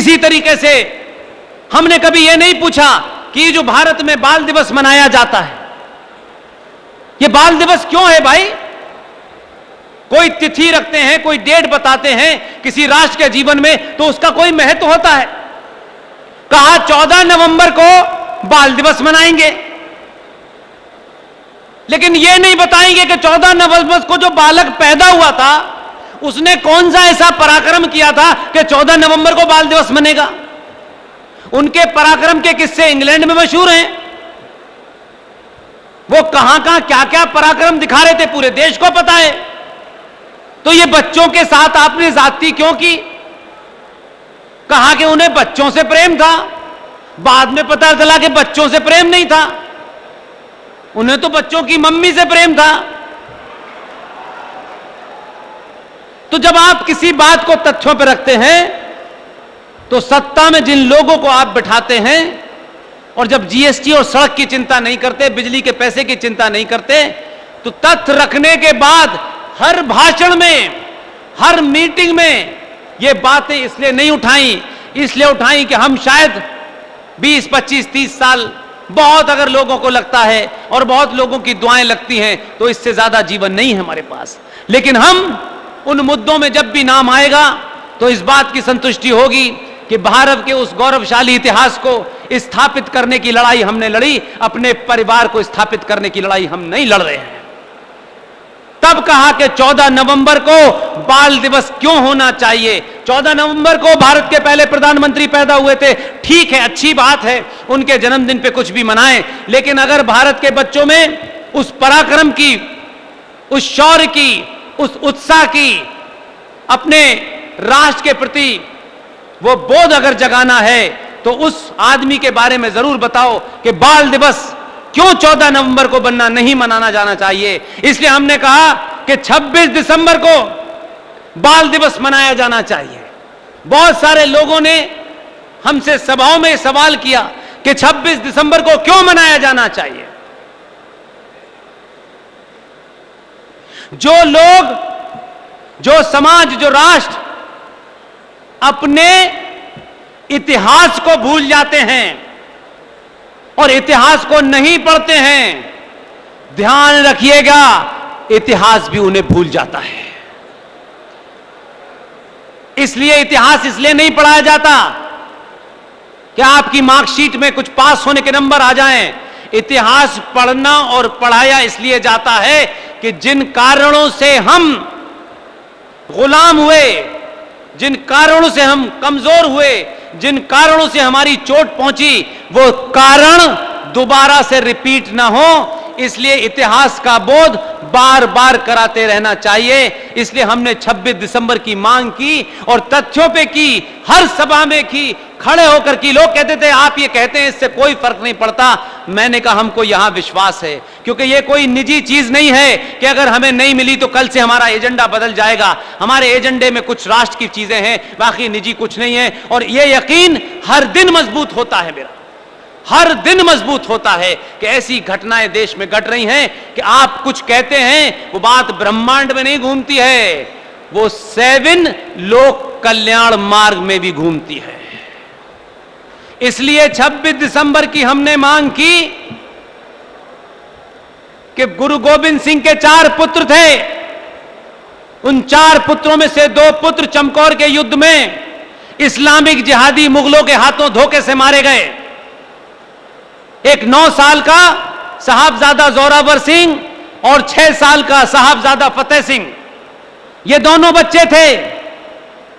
इसी तरीके से हमने कभी यह नहीं पूछा कि जो भारत में बाल दिवस मनाया जाता है, यह बाल दिवस क्यों है भाई? कोई तिथि रखते हैं, कोई डेट बताते हैं किसी राष्ट्र के जीवन में, तो उसका कोई महत्व होता है। कहा 14 नवंबर को बाल दिवस मनाएंगे, लेकिन यह नहीं बताएंगे कि 14 नवंबर को जो बालक पैदा हुआ था उसने कौन सा ऐसा पराक्रम किया था कि 14 नवंबर को बाल दिवस मनेगा। उनके पराक्रम के किस्से इंग्लैंड में मशहूर हैं। वो कहां कहां क्या क्या पराक्रम दिखा रहे थे, पूरे देश को पता है। तो ये बच्चों के साथ आपने ज्यादती क्यों की? कहा कि उन्हें बच्चों से प्रेम था, बाद में पता चला कि बच्चों से प्रेम नहीं था, उन्हें तो बच्चों की मम्मी से प्रेम था। तो जब आप किसी बात को तथ्यों पर रखते हैं, तो सत्ता में जिन लोगों को आप बिठाते हैं, और जब जीएसटी और सड़क की चिंता नहीं करते, बिजली के पैसे की चिंता नहीं करते, तो तथ्य रखने के बाद हर भाषण में, हर मीटिंग में ये बातें इसलिए नहीं उठाई, इसलिए उठाई कि हम शायद 20, 25, 30 साल, बहुत अगर लोगों को लगता है और बहुत लोगों की दुआएं लगती हैं, तो इससे ज्यादा जीवन नहीं है हमारे पास। लेकिन हम उन मुद्दों में जब भी नाम आएगा तो इस बात की संतुष्टि होगी कि भारत के उस गौरवशाली इतिहास को स्थापित करने की लड़ाई हमने लड़ी, अपने परिवार को स्थापित करने की लड़ाई हम नहीं लड़ रहे हैं। तब कहा कि 14 नवंबर को बाल दिवस क्यों होना चाहिए। 14 नवंबर को भारत के पहले प्रधानमंत्री पैदा हुए थे, ठीक है, अच्छी बात है, उनके जन्मदिन पे कुछ भी मनाएं, लेकिन अगर भारत के बच्चों में उस पराक्रम की, उस शौर्य की, उस उत्साह की, अपने राष्ट्र के प्रति वो बोध अगर जगाना है, तो उस आदमी के बारे में जरूर बताओ कि बाल दिवस क्यों 14 नवंबर को नहीं मनाना जाना चाहिए। इसलिए हमने कहा कि 26 दिसंबर को बाल दिवस मनाया जाना चाहिए। बहुत सारे लोगों ने हमसे सभाओं में सवाल किया कि 26 दिसंबर को क्यों मनाया जाना चाहिए। जो लोग, जो समाज, जो राष्ट्र अपने इतिहास को भूल जाते हैं और इतिहास को नहीं पढ़ते हैं, ध्यान रखिएगा, इतिहास भी उन्हें भूल जाता है। इसलिए इतिहास इसलिए नहीं पढ़ाया जाता कि आपकी मार्कशीट में कुछ पास होने के नंबर आ जाएं। इतिहास पढ़ना और पढ़ाया इसलिए जाता है कि जिन कारणों से हम गुलाम हुए, जिन कारणों से हम कमजोर हुए, जिन कारणों से हमारी चोट पहुंची, वो कारण दोबारा से रिपीट ना हो, इसलिए इतिहास का बोध बार बार कराते रहना चाहिए। इसलिए हमने 26 दिसंबर की मांग की और तथ्यों पे की, हर सभा में की, खड़े होकर की। लोग कहते थे आप ये कहते हैं इससे कोई फर्क नहीं पड़ता। मैंने कहा हमको यहां विश्वास है, क्योंकि ये कोई निजी चीज नहीं है कि अगर हमें नहीं मिली तो कल से हमारा एजेंडा बदल जाएगा। हमारे एजेंडे में कुछ राष्ट्र की चीजें हैं, बाकी निजी कुछ नहीं है। और ये यकीन हर दिन मजबूत होता है, मेरा हर दिन मजबूत होता है कि ऐसी घटनाएं देश में घट रही हैं कि आप कुछ कहते हैं, वो बात ब्रह्मांड में नहीं घूमती है, वो 7 लोक कल्याण मार्ग में भी घूमती है। इसलिए 26 दिसंबर की हमने मांग की कि गुरु गोविंद सिंह के 4 पुत्र थे, उन 4 पुत्रों में से 2 पुत्र चमकौर के युद्ध में इस्लामिक जिहादी मुगलों के हाथों धोखे से मारे गए। एक 9 साल का साहबजादा जोरावर सिंह और 6 साल का साहबजादा फतेह सिंह, ये दोनों बच्चे थे।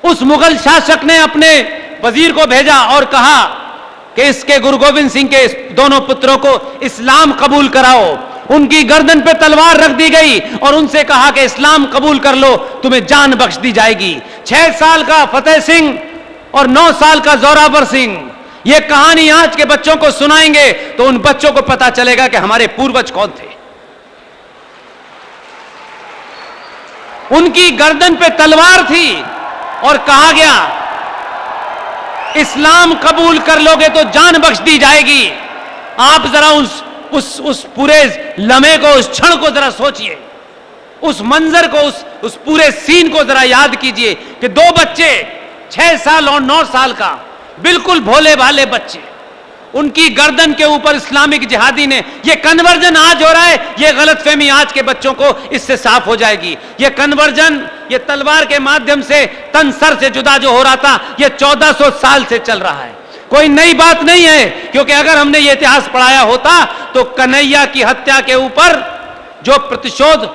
उस मुगल शासक ने अपने वजीर को भेजा और कहा कि इसके गुरु गोविंद सिंह के दोनों पुत्रों को इस्लाम कबूल कराओ। उनकी गर्दन पे तलवार रख दी गई और उनसे कहा कि इस्लाम कबूल कर लो, तुम्हें जान बख्श दी जाएगी। 6 साल का फतेह सिंह और 9 साल का जोरावर सिंह, ये कहानी आज के बच्चों को सुनाएंगे तो उन बच्चों को पता चलेगा कि हमारे पूर्वज कौन थे। उनकी गर्दन पे तलवार थी और कहा गया इस्लाम कबूल कर लोगे तो जान बख्श दी जाएगी। आप जरा उस पूरे लम्हे को, उस क्षण को जरा सोचिए, उस मंजर को, उस पूरे सीन को जरा याद कीजिए कि 2 बच्चे 6 साल और 9 साल का, बिल्कुल भोले भाले बच्चे, उनकी गर्दन के ऊपर इस्लामिक जिहादी ने, ये कन्वर्जन आज हो रहा है, ये गलतफहमी आज के बच्चों को इससे साफ हो जाएगी। ये कन्वर्जन, ये तलवार के माध्यम से तन सर से जुदा जो हो रहा था, ये 1400 साल से चल रहा है, कोई नई बात नहीं है। क्योंकि अगर हमने ये इतिहास पढ़ाया होता तो कन्हैया की हत्या के ऊपर जो प्रतिशोध,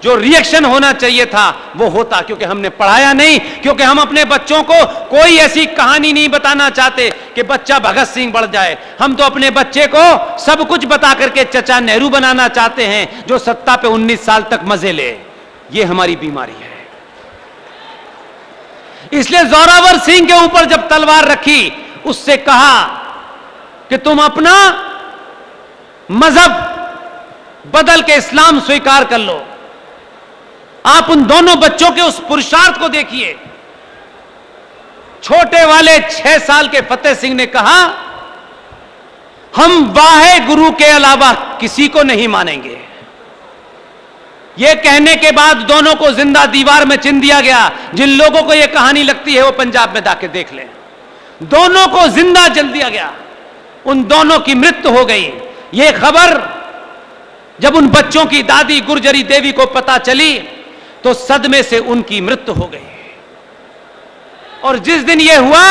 जो रिएक्शन होना चाहिए था वो होता, क्योंकि हमने पढ़ाया नहीं, क्योंकि हम अपने बच्चों को कोई ऐसी कहानी नहीं बताना चाहते कि बच्चा भगत सिंह बन जाए। हम तो अपने बच्चे को सब कुछ बता करके चचा नेहरू बनाना चाहते हैं, जो सत्ता पे 19 साल तक मजे ले। ये हमारी बीमारी है। इसलिए जोरावर सिंह के ऊपर जब तलवार रखी, उससे कहा कि तुम अपना मजहब बदल के इस्लाम स्वीकार कर लो। आप उन दोनों बच्चों के उस पुरुषार्थ को देखिए। छोटे वाले 6 साल के फतेह सिंह ने कहा, हम वाहे गुरु के अलावा किसी को नहीं मानेंगे। यह कहने के बाद दोनों को जिंदा दीवार में चिन दिया गया। जिन लोगों को यह कहानी लगती है वो पंजाब में जाके देख लें। दोनों को जिंदा जल दिया गया, उन दोनों की मृत्यु हो गई। यह खबर जब उन बच्चों की दादी गुर्जरी देवी को पता चली तो सदमे से उनकी मृत्यु हो गई। और जिस दिन यह हुआ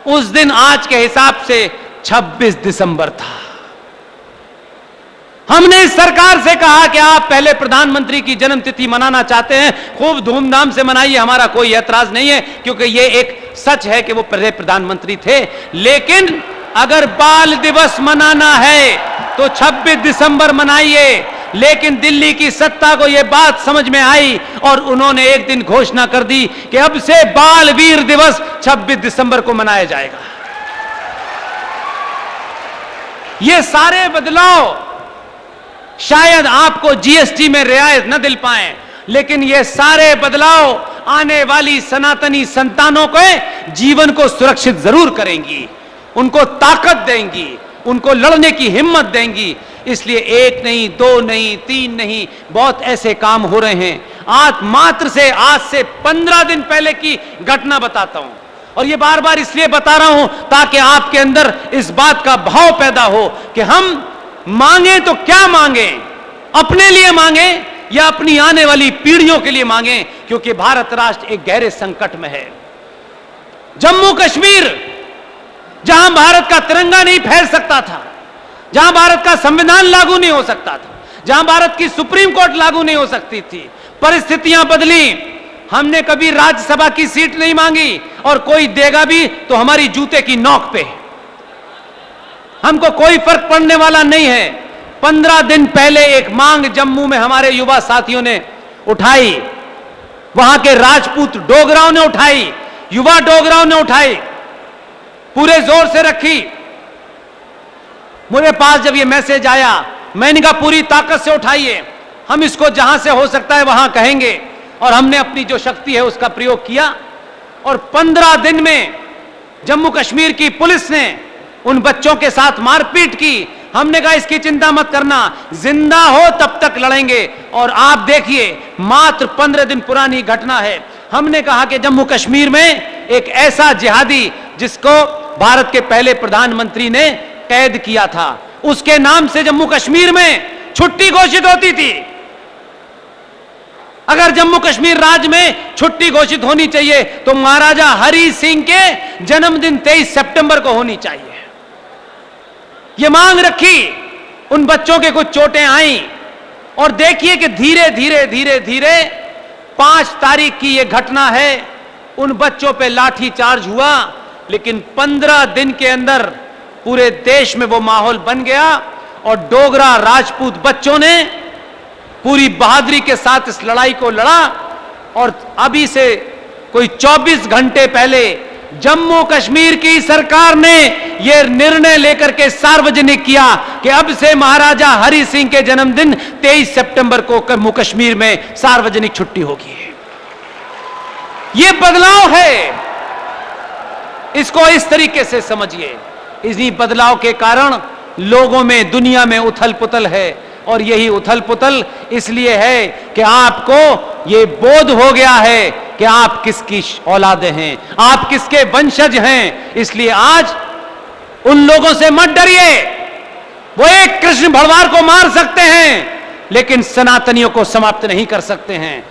उस दिन आज के हिसाब से 26 दिसंबर था। हमने इस सरकार से कहा कि आप पहले प्रधानमंत्री की जन्मतिथि मनाना चाहते हैं, खूब धूमधाम से मनाइए, हमारा कोई ऐतराज नहीं है, क्योंकि यह एक सच है कि वो पहले प्रधानमंत्री थे। लेकिन अगर बाल दिवस मनाना है तो 26 दिसंबर मनाइए। लेकिन दिल्ली की सत्ता को यह बात समझ में आई और उन्होंने एक दिन घोषणा कर दी कि अब से बाल वीर दिवस 26 दिसंबर को मनाया जाएगा। ये सारे बदलाव शायद आपको जीएसटी में रियायत न दिल पाएं, लेकिन ये सारे बदलाव आने वाली सनातनी संतानों के जीवन को सुरक्षित जरूर करेंगी, उनको ताकत देंगी, उनको लड़ने की हिम्मत देंगी। इसलिए 1 नहीं, 2 नहीं, 3 नहीं, बहुत ऐसे काम हो रहे हैं। आज से 15 दिन पहले की घटना बताता हूं, और ये बार बार इसलिए बता रहा हूं ताकि आपके अंदर इस बात का भाव पैदा हो कि हम मांगे तो क्या मांगे, अपने लिए मांगे या अपनी आने वाली पीढ़ियों के लिए मांगे, क्योंकि भारत राष्ट्र एक गहरे संकट में है। जम्मू कश्मीर, जहां भारत का तिरंगा नहीं फहर सकता था, जहां भारत का संविधान लागू नहीं हो सकता था, जहां भारत की सुप्रीम कोर्ट लागू नहीं हो सकती थी, परिस्थितियां बदली। हमने कभी राज्यसभा की सीट नहीं मांगी, और कोई देगा भी तो हमारी जूते की नोक पे, हमको कोई फर्क पड़ने वाला नहीं है। 15 दिन पहले एक मांग जम्मू में हमारे युवा साथियों ने उठाई, वहां के राजपूत डोगराओं ने उठाई, युवा डोगराओं ने उठाई, पूरे जोर से रखी। मेरे पास जब ये मैसेज आया, मैंने कहा पूरी ताकत से उठाइए, हम इसको जहां से हो सकता है वहां कहेंगे। और हमने अपनी जो शक्ति है उसका प्रयोग किया, और 15 दिन में जम्मू कश्मीर की पुलिस ने उन बच्चों के साथ मारपीट की। हमने कहा इसकी चिंता मत करना, जिंदा हो तब तक लड़ेंगे। और आप देखिए, मात्र 15 दिन पुरानी घटना है। हमने कहा कि जम्मू कश्मीर में एक ऐसा जिहादी जिसको भारत के पहले प्रधानमंत्री ने कैद किया था, उसके नाम से जम्मू कश्मीर में छुट्टी घोषित होती थी। अगर जम्मू कश्मीर राज्य में छुट्टी घोषित होनी चाहिए तो महाराजा हरि सिंह के जन्मदिन 23 सितंबर को होनी चाहिए। यह मांग रखी, उन बच्चों के कुछ चोटें आई, और देखिए कि धीरे धीरे धीरे धीरे 5 तारीख की यह घटना है, उन बच्चों पे लाठी चार्ज हुआ। लेकिन 15 दिन के अंदर पूरे देश में वो माहौल बन गया, और डोगरा राजपूत बच्चों ने पूरी बहादुरी के साथ इस लड़ाई को लड़ा। और अभी से कोई 24 घंटे पहले जम्मू कश्मीर की सरकार ने यह निर्णय लेकर के सार्वजनिक किया कि अब से महाराजा हरि सिंह के जन्मदिन 23 सितंबर को जम्मू कश्मीर में सार्वजनिक छुट्टी होगी। यह बदलाव है, इसको इस तरीके से समझिए। इसी बदलाव के कारण लोगों में, दुनिया में उथल पुथल है, और यही उथल पुथल इसलिए है कि आपको यह बोध हो गया है कि आप किसकी औलादे हैं, आप किसके वंशज हैं। इसलिए आज उन लोगों से मत डरिए। वो एक कृष्ण भरवार को मार सकते हैं लेकिन सनातनियों को समाप्त नहीं कर सकते हैं।